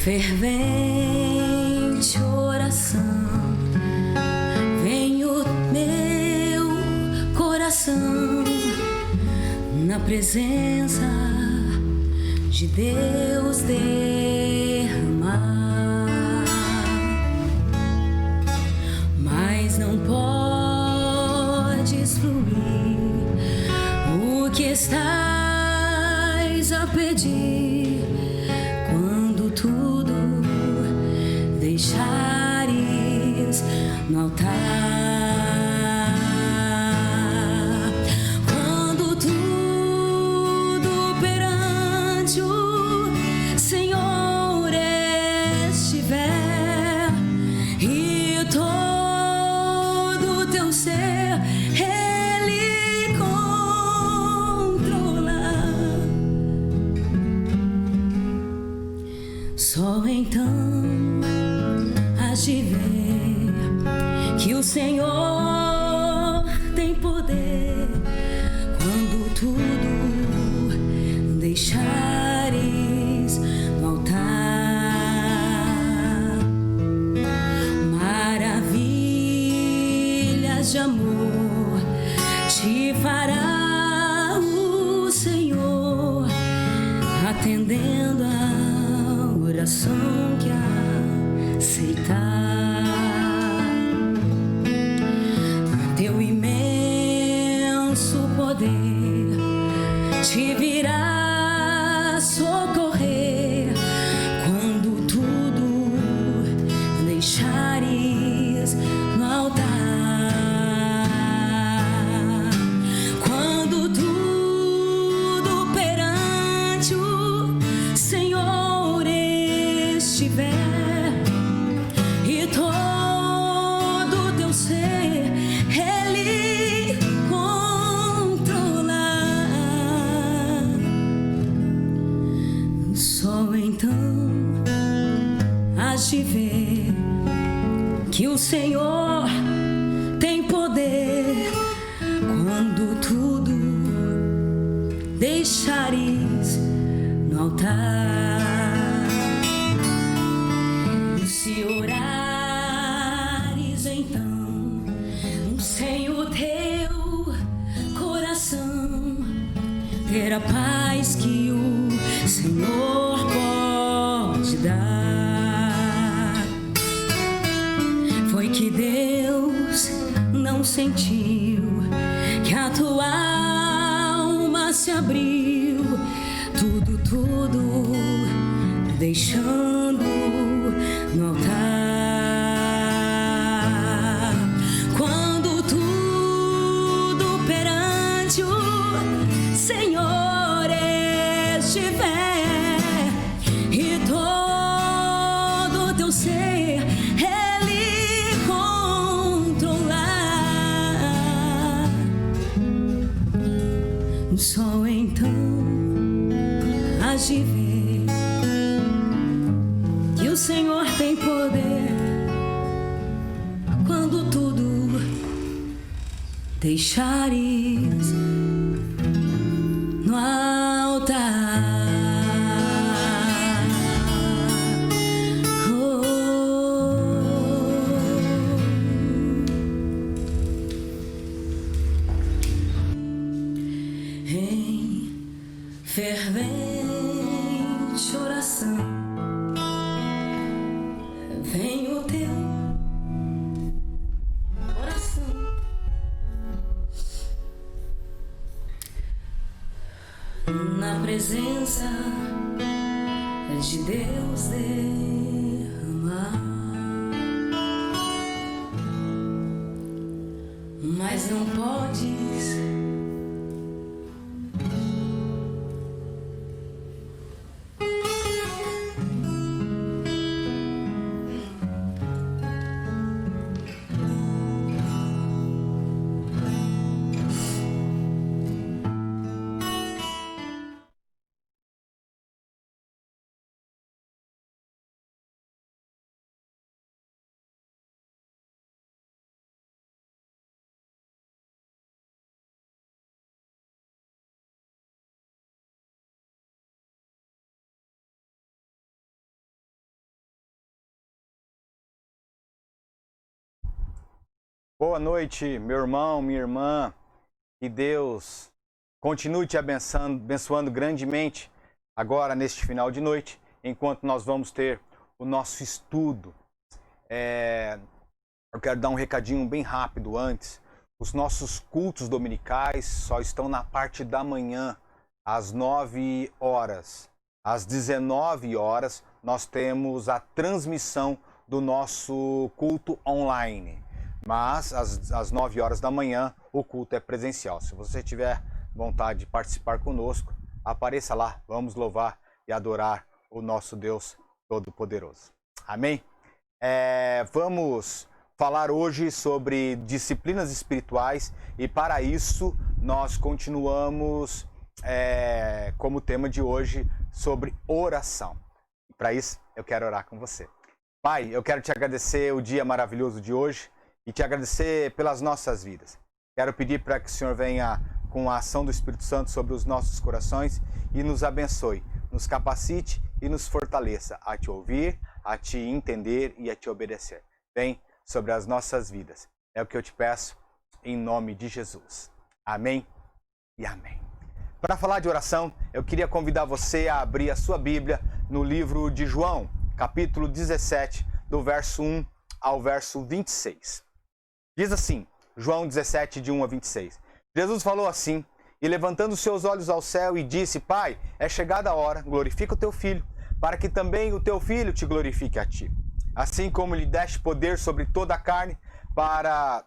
Fervente oração, vem o meu coração na presença de Deus derramar, mas não podes fluir o que estás a pedir quando tudo deixares no altar. Quando tudo perante o Senhor estiver e todo teu ser Ele controlar, só então hás de ver que o Senhor tem poder quando tudo deixares no altar. Maravilhas de amor te fará o Senhor, atendendo a oração que aceitar. Teu imenso poder te virá socorrer quando tudo deixares no altar. Quando tudo perante o Senhor estiver e todo teu ser Ele controlar, só então hás de ver que o Senhor tem poder quando tudo deixares no altar. Se orares então sem o teu coração, ter a paz que o Senhor pode dar. Foi que Deus não sentiu que a tua alma se abriu, tudo deixando no altar. Quando tudo perante o Senhor estiver e todo teu ser Ele controlar, só então hás de ver que o Senhor tem poder quando tudo deixares no altar. Em fervente oração, vem o teu coração na presença de Deus derramar, mas não podes Boa noite, meu irmão, minha irmã. Que Deus continue te abençoando grandemente agora neste final de noite, enquanto nós vamos ter o nosso estudo. Eu quero dar um recadinho bem rápido antes. Os nossos cultos dominicais só estão na parte da manhã, às 9 horas. Às 19 horas, nós temos a transmissão do nosso culto online. Mas às 9 horas da manhã o culto é presencial. Se você tiver vontade de participar conosco, apareça lá. Vamos louvar e adorar o nosso Deus Todo-Poderoso. Amém? Vamos falar hoje sobre disciplinas espirituais e para isso nós continuamos como tema de hoje sobre oração. Para isso eu quero orar com você. Pai, eu quero te agradecer o dia maravilhoso de hoje e te agradecer pelas nossas vidas. Quero pedir para que o Senhor venha com a ação do Espírito Santo sobre os nossos corações e nos abençoe, nos capacite e nos fortaleça a te ouvir, a te entender e a te obedecer. Vem sobre as nossas vidas. É o que eu te peço em nome de Jesus. Amém e amém. Para falar de oração, eu queria convidar você a abrir a sua Bíblia no livro de João, capítulo 17, do verso 1 ao verso 26. Diz assim, João 17, de 1 a 26. Jesus falou assim, e levantando seus olhos ao céu e disse, Pai, é chegada a hora, glorifica o teu Filho, para que também o teu Filho te glorifique a ti. Assim como lhe deste poder sobre toda a carne, para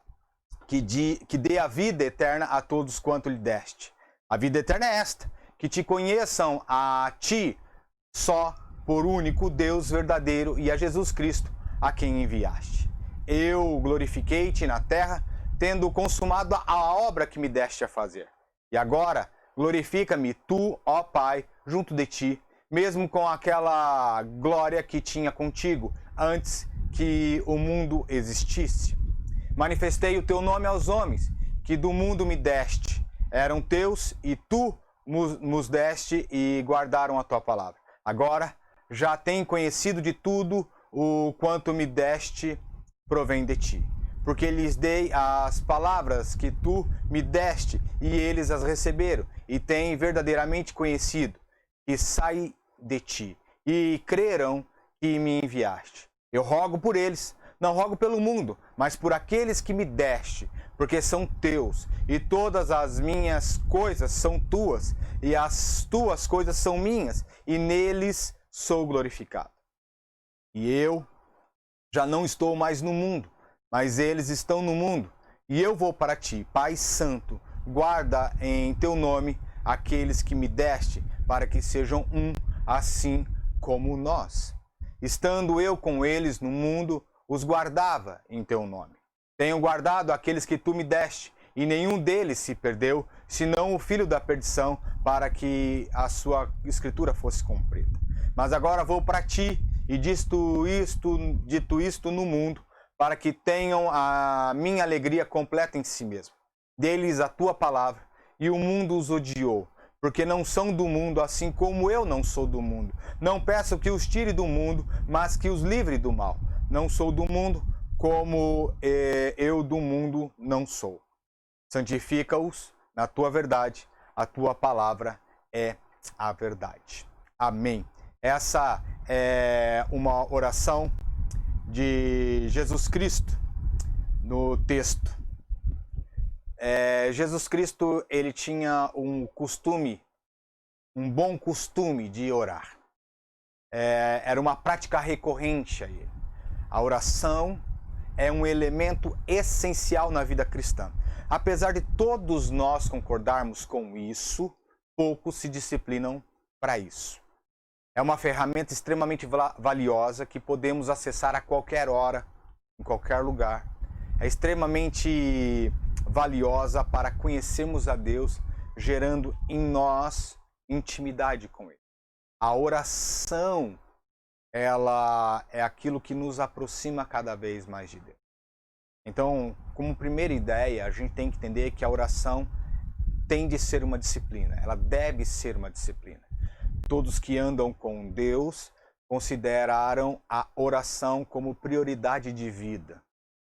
que dê a vida eterna a todos quanto lhe deste. A vida eterna é esta, que te conheçam a ti só por único Deus verdadeiro e a Jesus Cristo, a quem enviaste. Eu glorifiquei-te na terra, tendo consumado a obra que me deste a fazer. E agora, glorifica-me tu, ó Pai, junto de ti, mesmo com aquela glória que tinha contigo, antes que o mundo existisse. Manifestei o teu nome aos homens, que do mundo me deste. Eram teus, e tu nos deste e guardaram a tua palavra. Agora, já têm conhecido de tudo o quanto me deste provém de ti. Porque lhes dei as palavras que tu me deste, e eles as receberam, e têm verdadeiramente conhecido que sai de ti, e creram que me enviaste. Eu rogo por eles, não rogo pelo mundo, mas por aqueles que me deste, porque são teus, e todas as minhas coisas são tuas, e as tuas coisas são minhas, e neles sou glorificado. E eu já não estou mais no mundo, mas eles estão no mundo, e eu vou para ti. Pai Santo, guarda em teu nome aqueles que me deste, para que sejam um, assim como nós. Estando eu com eles no mundo, os guardava em teu nome. Tenho guardado aqueles que tu me deste, e nenhum deles se perdeu, senão o filho da perdição, para que a sua escritura fosse cumprida. Mas agora vou para ti, e dito isto no mundo, para que tenham a minha alegria completa em si mesmo. Deles a tua palavra, e o mundo os odiou, porque não são do mundo, assim como eu não sou do mundo. Não peço que os tire do mundo, mas que os livre do mal. Não sou do mundo, como eu do mundo não sou. Santifica-os na tua verdade, a tua palavra é a verdade. Amém. Essa é uma oração de Jesus Cristo no texto. Jesus Cristo, ele tinha um bom costume de orar. Era uma prática recorrente a ele. A oração é um elemento essencial na vida cristã. Apesar de todos nós concordarmos com isso, poucos se disciplinam para isso. É uma ferramenta extremamente valiosa que podemos acessar a qualquer hora, em qualquer lugar. É extremamente valiosa para conhecermos a Deus, gerando em nós intimidade com Ele. A oração, ela é aquilo que nos aproxima cada vez mais de Deus. Então, como primeira ideia, a gente tem que entender que a oração tem de ser uma disciplina, ela deve ser uma disciplina. Todos que andam com Deus consideraram a oração como prioridade de vida.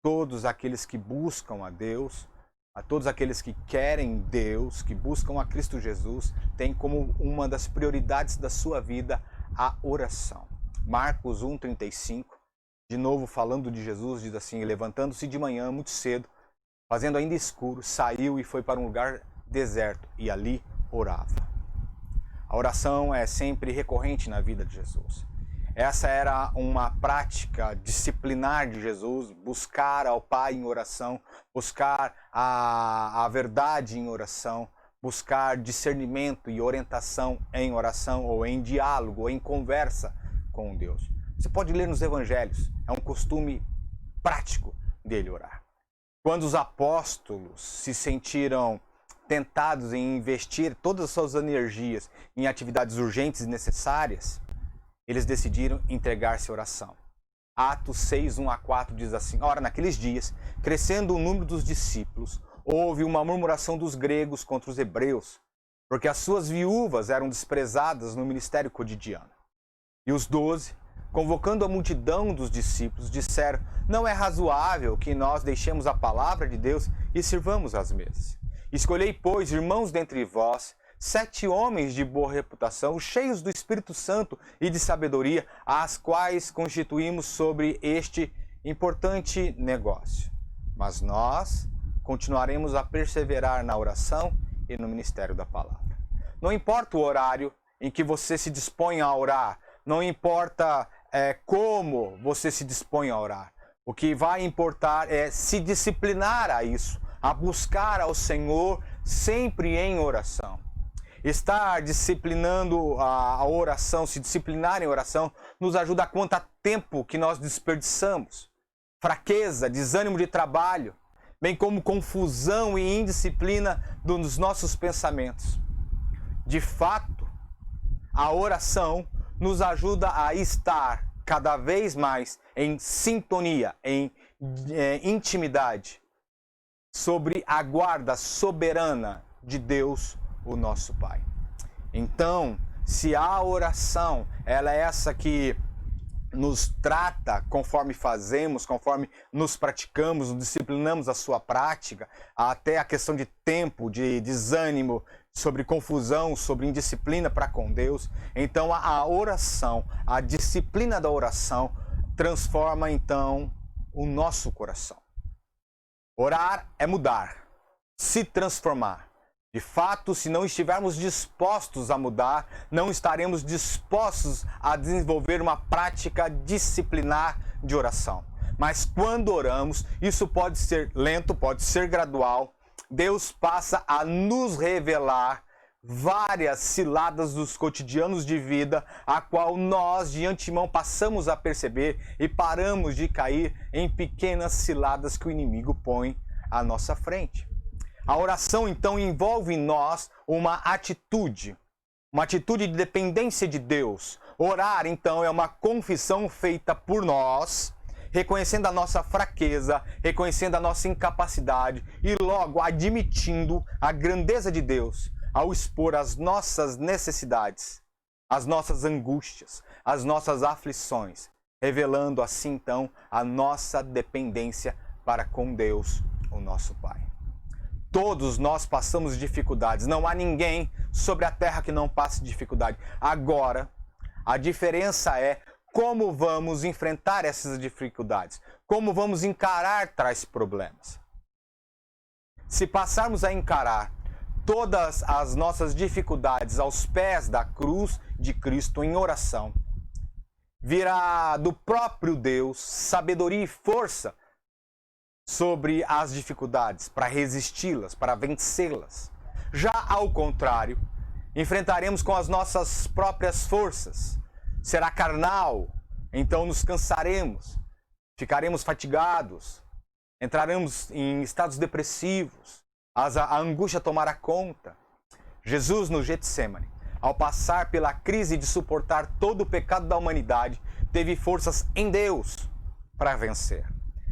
todos aqueles que buscam a Deus, a todos aqueles que querem Deus, que buscam a Cristo Jesus, tem como uma das prioridades da sua vida a oração. Marcos 1,35, de novo falando de Jesus, diz assim: levantando-se de manhã muito cedo, fazendo ainda escuro, saiu e foi para um lugar deserto e ali orava. A oração é sempre recorrente na vida de Jesus. Essa era uma prática disciplinar de Jesus, buscar ao Pai em oração, buscar a verdade em oração, buscar discernimento e orientação em oração ou em diálogo ou em conversa com Deus. Você pode ler nos evangelhos, é um costume prático dele orar. Quando os apóstolos se sentiram tentados em investir todas as suas energias em atividades urgentes e necessárias, eles decidiram entregar-se à oração. Atos 6, 1-4 diz assim: ora, naqueles dias, crescendo o número dos discípulos, houve uma murmuração dos gregos contra os hebreus, porque as suas viúvas eram desprezadas no ministério cotidiano. E os 12, convocando a multidão dos discípulos, disseram: não é razoável que nós deixemos a palavra de Deus e sirvamos às mesas. Escolhei, pois, irmãos dentre vós, 7 homens de boa reputação, cheios do Espírito Santo e de sabedoria, as quais constituímos sobre este importante negócio. Mas nós continuaremos a perseverar na oração e no ministério da palavra. Não importa o horário em que você se dispõe a orar, não importa como você se dispõe a orar. O que vai importar é se disciplinar a isso, a buscar ao Senhor sempre em oração. Estar disciplinando a oração, se disciplinar em oração, nos ajuda a contar tempo que nós desperdiçamos. Fraqueza, desânimo de trabalho, bem como confusão e indisciplina dos nossos pensamentos. De fato, a oração nos ajuda a estar cada vez mais em sintonia, em intimidade, sobre a guarda soberana de Deus, o nosso Pai. Então, se a oração ela é essa que nos trata conforme fazemos, conforme nos praticamos, nos disciplinamos a sua prática, até a questão de tempo, de desânimo, sobre confusão, sobre indisciplina para com Deus, então a oração, a disciplina da oração transforma então o nosso coração. Orar é mudar, se transformar. De fato, se não estivermos dispostos a mudar, não estaremos dispostos a desenvolver uma prática disciplinar de oração. Mas quando oramos, isso pode ser lento, pode ser gradual. Deus passa a nos revelar várias ciladas dos cotidianos de vida, a qual nós de antemão passamos a perceber e paramos de cair em pequenas ciladas que o inimigo põe à nossa frente. A oração, então, envolve em nós uma atitude de dependência de Deus. Orar, então, é uma confissão feita por nós, reconhecendo a nossa fraqueza, reconhecendo a nossa incapacidade e logo admitindo a grandeza de Deus ao expor as nossas necessidades, as nossas angústias, as nossas aflições, revelando assim, então, a nossa dependência para com Deus, o nosso Pai. Todos nós passamos dificuldades. Não há ninguém sobre a terra que não passe dificuldade. Agora, a diferença é como vamos enfrentar essas dificuldades. Como vamos encarar tais problemas. Se passarmos a encarar todas as nossas dificuldades aos pés da cruz de Cristo em oração, virá do próprio Deus sabedoria e força sobre as dificuldades, para resisti-las, para vencê-las. Já ao contrário, enfrentaremos com as nossas próprias forças. Será carnal, então nos cansaremos, ficaremos fatigados, entraremos em estados depressivos, a angústia tomará conta. Jesus no Getsêmani, ao passar pela crise de suportar todo o pecado da humanidade, teve forças em Deus para vencer.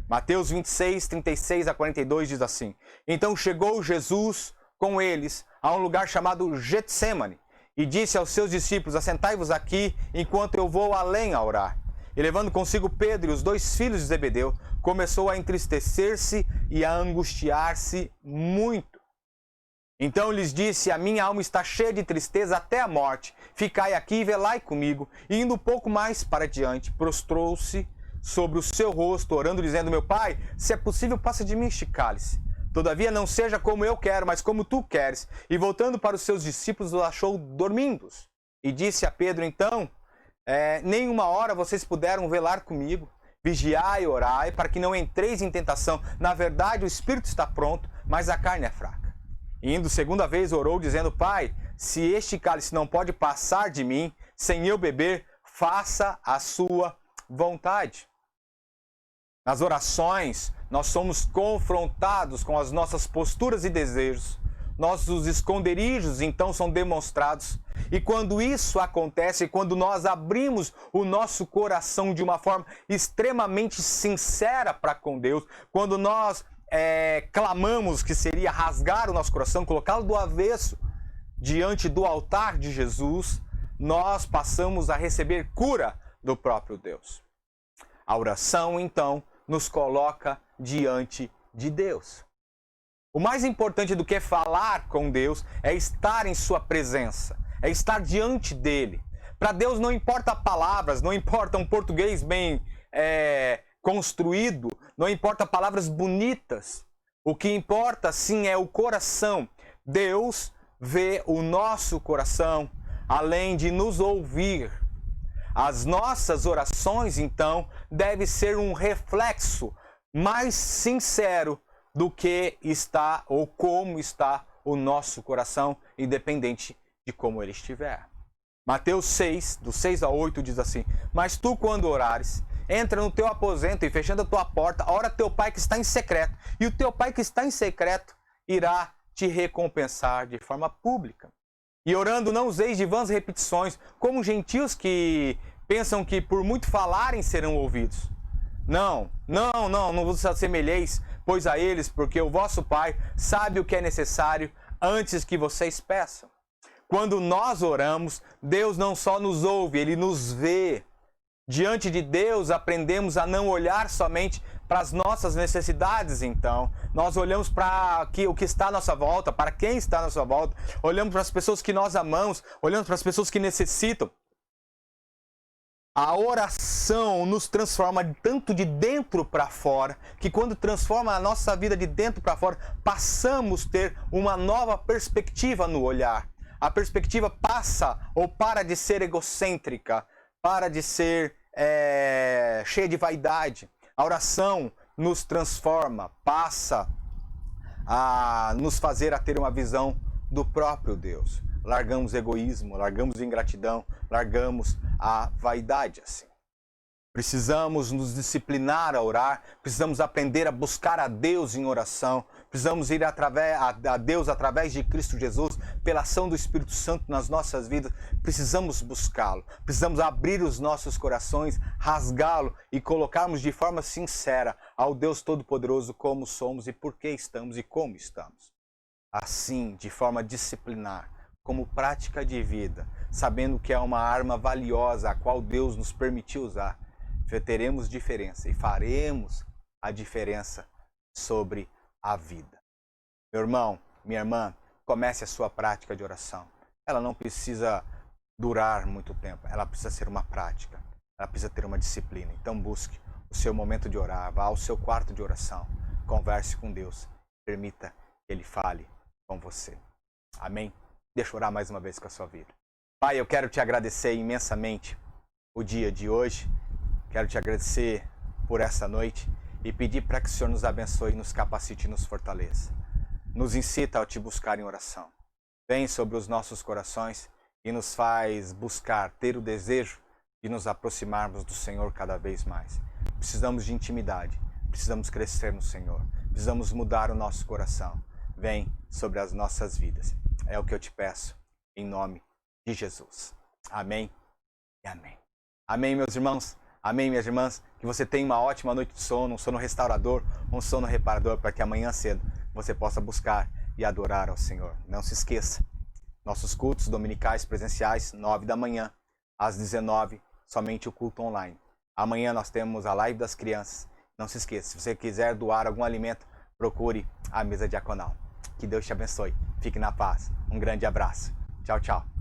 Mateus 26, 36-42 diz assim: então chegou Jesus com eles a um lugar chamado Getsêmani e disse aos seus discípulos: assentai-vos aqui enquanto eu vou além a orar. E levando consigo Pedro e os 2 filhos de Zebedeu, começou a entristecer-se e a angustiar-se muito. Então lhes disse: a minha alma está cheia de tristeza até a morte. Ficai aqui e velai comigo. E indo um pouco mais para diante, prostrou-se sobre o seu rosto, orando, dizendo: meu pai, se é possível, passa de mim este cálice. Todavia não seja como eu quero, mas como tu queres. E voltando para os seus discípulos, os achou dormindo. E disse a Pedro: então, nem uma hora vocês puderam velar comigo. Vigiai e orai, para que não entreis em tentação. Na verdade, o espírito está pronto, mas a carne é fraca. E indo segunda vez, orou, dizendo: pai, se este cálice não pode passar de mim, sem eu beber, faça a sua vontade. Nas orações, nós somos confrontados com as nossas posturas e desejos. Nossos esconderijos, então, são demonstrados. E quando isso acontece, quando nós abrimos o nosso coração de uma forma extremamente sincera para com Deus, quando nós clamamos, que seria rasgar o nosso coração, colocá-lo do avesso diante do altar de Jesus, nós passamos a receber cura do próprio Deus. A oração, então, nos coloca diante de Deus. O mais importante do que falar com Deus é estar em sua presença, é estar diante dele. Para Deus não importa palavras, não importa um português bem construído, não importa palavras bonitas. O que importa, sim, é o coração. Deus vê o nosso coração, além de nos ouvir. As nossas orações, então, devem ser um reflexo mais sincero do que está ou como está o nosso coração, independente de como ele estiver. Mateus 6, do 6 a 8, diz assim: mas tu, quando orares, entra no teu aposento e, fechando a tua porta, ora teu pai que está em secreto, e o teu pai que está em secreto irá te recompensar de forma pública. E orando não useis de vãs repetições, como gentios que pensam que por muito falarem serão ouvidos. Não vos assemelheis, pois a eles, porque o vosso Pai sabe o que é necessário antes que vocês peçam. Quando nós oramos, Deus não só nos ouve, Ele nos vê. Diante de Deus, aprendemos a não olhar somente para as nossas necessidades, então. Nós olhamos para o que está à nossa volta, para quem está à nossa volta. Olhamos para as pessoas que nós amamos, olhamos para as pessoas que necessitam. A oração nos transforma tanto de dentro para fora, que quando transforma a nossa vida de dentro para fora, passamos a ter uma nova perspectiva no olhar. A perspectiva passa ou para de ser egocêntrica, para de ser cheia de vaidade. A oração nos transforma, passa a nos fazer a ter uma visão do próprio Deus. Largamos egoísmo, largamos ingratidão, largamos a vaidade assim. Precisamos nos disciplinar a orar, precisamos aprender a buscar a Deus em oração, precisamos ir a Deus através de Cristo Jesus, pela ação do Espírito Santo nas nossas vidas. Precisamos buscá-lo, precisamos abrir os nossos corações, rasgá-lo e colocarmos de forma sincera ao Deus Todo-Poderoso como somos e por que estamos e como estamos. Assim, de forma disciplinar, como prática de vida, sabendo que é uma arma valiosa a qual Deus nos permitiu usar, teremos diferença e faremos a diferença sobre a vida. Meu irmão, minha irmã, comece a sua prática de oração. Ela não precisa durar muito tempo, ela precisa ser uma prática, ela precisa ter uma disciplina. Então busque o seu momento de orar, vá ao seu quarto de oração, converse com Deus, permita que Ele fale com você. Amém? Deixa eu orar mais uma vez com a sua vida. Pai, eu quero te agradecer imensamente o dia de hoje. Quero te agradecer por essa noite e pedir para que o Senhor nos abençoe, nos capacite e nos fortaleça. Nos incita a te buscar em oração. Vem sobre os nossos corações e nos faz buscar, ter o desejo de nos aproximarmos do Senhor cada vez mais. Precisamos de intimidade, precisamos crescer no Senhor, precisamos mudar o nosso coração. Vem sobre as nossas vidas. É o que eu te peço, em nome de Jesus. Amém e amém. Amém, meus irmãos. Amém, minhas irmãs. Que você tenha uma ótima noite de sono, um sono restaurador, um sono reparador, para que amanhã cedo você possa buscar e adorar ao Senhor. Não se esqueça, nossos cultos dominicais presenciais, 9 da manhã, às 19, somente o culto online. Amanhã nós temos a live das crianças. Não se esqueça, se você quiser doar algum alimento, procure a mesa diaconal. Que Deus te abençoe. Fique na paz. Um grande abraço. Tchau, tchau.